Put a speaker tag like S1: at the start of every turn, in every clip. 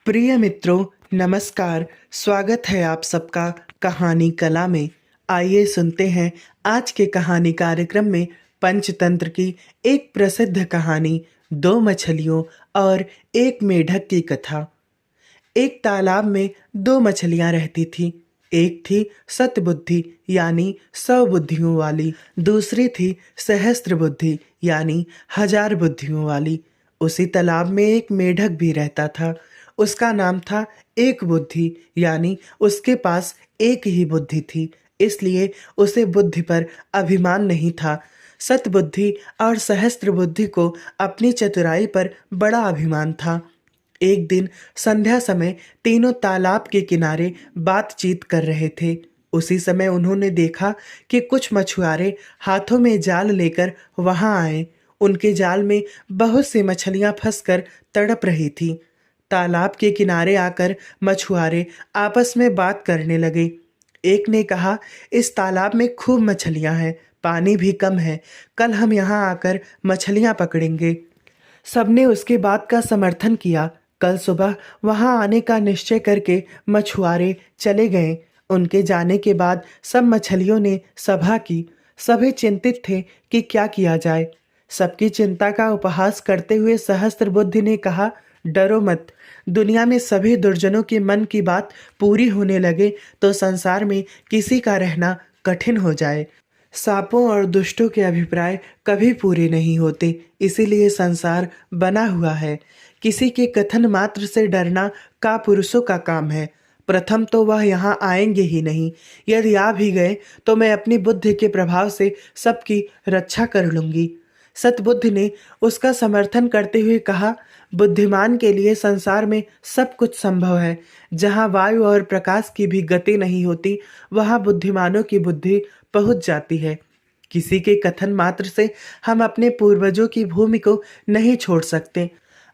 S1: प्रिय मित्रों, नमस्कार। स्वागत है आप सबका कहानी कला में। आइए सुनते हैं आज के कहानी कार्यक्रम में पंचतंत्र की एक प्रसिद्ध कहानी, दो मछलियों और एक मेढक की कथा। एक तालाब में दो मछलियां रहती थी। एक थी सतबुद्धि यानी 100 बुद्धियों वाली, दूसरी थी सहस्त्र बुद्धि यानी 1000 बुद्धियों वाली। उसी तालाब में एक मेढक भी रहता था। उसका नाम था एक बुद्धि, यानी उसके पास एक ही बुद्धि थी, इसलिए उसे बुद्धि पर अभिमान नहीं था। सतबुद्धि और सहस्त्र बुद्धि को अपनी चतुराई पर बड़ा अभिमान था। एक दिन संध्या समय तीनों तालाब के किनारे बातचीत कर रहे थे। उसी समय उन्होंने देखा कि कुछ मछुआरे हाथों में जाल लेकर वहां आए। उनके जाल में बहुत सी मछलियां फंसकर तड़प रही थीं। तालाब के किनारे आकर मछुआरे आपस में बात करने लगे। एक ने कहा, इस तालाब में खूब मछलियां हैं, पानी भी कम है, कल हम यहाँ आकर मछलियां पकड़ेंगे। सबने उसके बात का समर्थन किया। कल सुबह वहां आने का निश्चय करके मछुआरे चले गए। उनके जाने के बाद सब मछलियों ने सभा की। सभी चिंतित थे कि क्या किया जाए। सबकी चिंता का उपहास करते हुए सहस्त्रबुद्धि ने कहा, डरो मत। दुनिया में सभी दुर्जनों के मन की बात पूरी होने लगे तो संसार में किसी का रहना कठिन हो जाए। सांपों और दुष्टों के अभिप्राय कभी पूरे नहीं होते, इसीलिए संसार बना हुआ है। किसी के कथन मात्र से डरना कापुरुषों का काम है। प्रथम तो वह यहाँ आएंगे ही नहीं। यदि आ भी गए तो मैं अपनी बुद्धि के प्रभाव से सबकी रक्षा कर लूंगी। सतबुद्धि ने उसका समर्थन करते हुए कहा, बुद्धिमान के लिए संसार में सब कुछ संभव है। जहाँ वायु और प्रकाश की भी गति नहीं होती, वहाँ बुद्धिमानों की बुद्धि पहुंच जाती है। किसी के कथन मात्र से हम अपने पूर्वजों की भूमि को नहीं छोड़ सकते।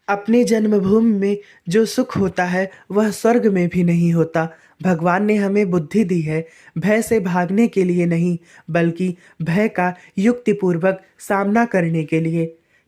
S1: अपनी जन्मभूमि में जो सुख होता है वह स्वर्ग में भी नहीं होता। भगवान ने हमें बुद्धि दी है, भय से भागने के लिए नहीं, बल्कि भय का युक्तिपूर्वक सामना करने के लिए।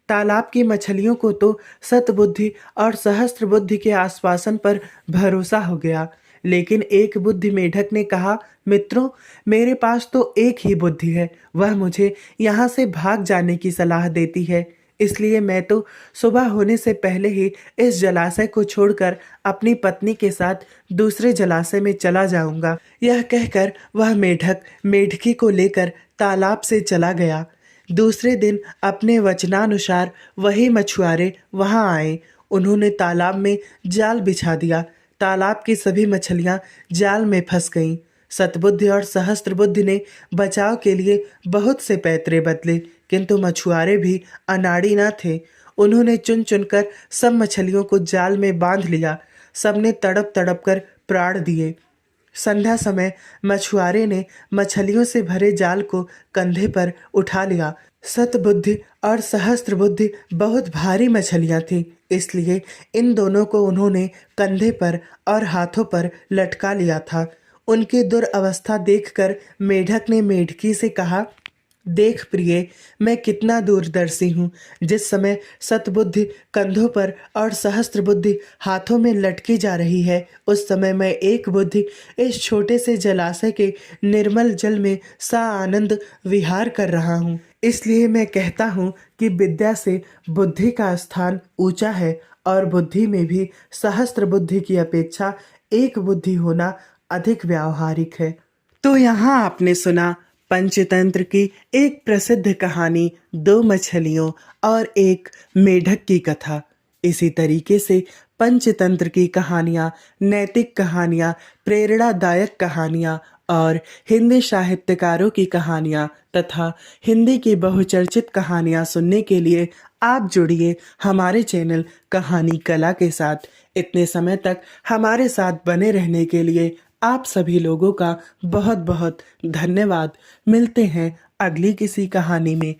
S1: तालाब की मछलियों को तो सतबुद्धि और सहस्त्र बुद्धि के आश्वासन पर भरोसा हो गया, लेकिन एक बुद्धि मेढक ने कहा, मित्रों, मेरे पास तो एक ही बुद्धि है, वह मुझे यहाँ से भाग जाने की सलाह देती है। इसलिए मैं तो सुबह होने से पहले ही इस जलाशय को छोड़कर अपनी पत्नी के साथ दूसरे जलाशय में चला जाऊंगा। यह कहकर वह मेढक मेढकी को लेकर तालाब से चला गया। दूसरे दिन अपने वचनानुसार वही मछुआरे वहां आए। उन्होंने तालाब में जाल बिछा दिया। तालाब की सभी मछलियां जाल में फंस गईं। सतबुद्धि और सहस्त्रबुद्धि ने बचाव के लिए बहुत से पैतरे बदले, किंतु मछुआरे भी अनाड़ी न थे। उन्होंने चुन चुनकर सब मछलियों को जाल में बांध लिया। सबने तड़प तड़प कर प्राण दिए। संध्या समय मछुआरे ने मछलियों से भरे जाल को कंधे पर उठा लिया। सतबुद्धि और सहस्त्र बुद्धि बहुत भारी मछलियां थीं, इसलिए इन दोनों को उन्होंने कंधे पर और हाथों पर लटका लिया था। उनकी दुर्अवस्था देखकर मेढक ने मेढकी से कहा, देख प्रिय, मैं कितना दूरदर्शी हूँ। जिस समय सतबुद्धि कंधों पर और सहस्त्र बुद्धि हाथों में लटकी जा रही है, उस समय मैं एक बुद्धि इस छोटे से जलाशय के निर्मल जल में सा आनंद विहार कर रहा हूँ। इसलिए मैं कहता हूँ कि विद्या से बुद्धि का स्थान ऊंचा है और बुद्धि में भी सहस्त्र बुद्धि की अपेक्षा एक बुद्धि होना अधिक व्यावहारिक है। तो यहाँ आपने सुना पंचतंत्र की एक प्रसिद्ध कहानी, दो मछलियों और एक मेढक की कथा। इसी तरीके से पंचतंत्र की कहानियाँ, नैतिक कहानियाँ, प्रेरणादायक कहानियाँ और हिंदी साहित्यकारों की कहानियाँ तथा हिंदी की बहुचर्चित कहानियाँ सुनने के लिए आप जुड़िए हमारे चैनल कहानी कला के साथ। इतने समय तक हमारे साथ बने रहने के लिए आप सभी लोगों का बहुत बहुत धन्यवाद। मिलते हैं अगली किसी कहानी में।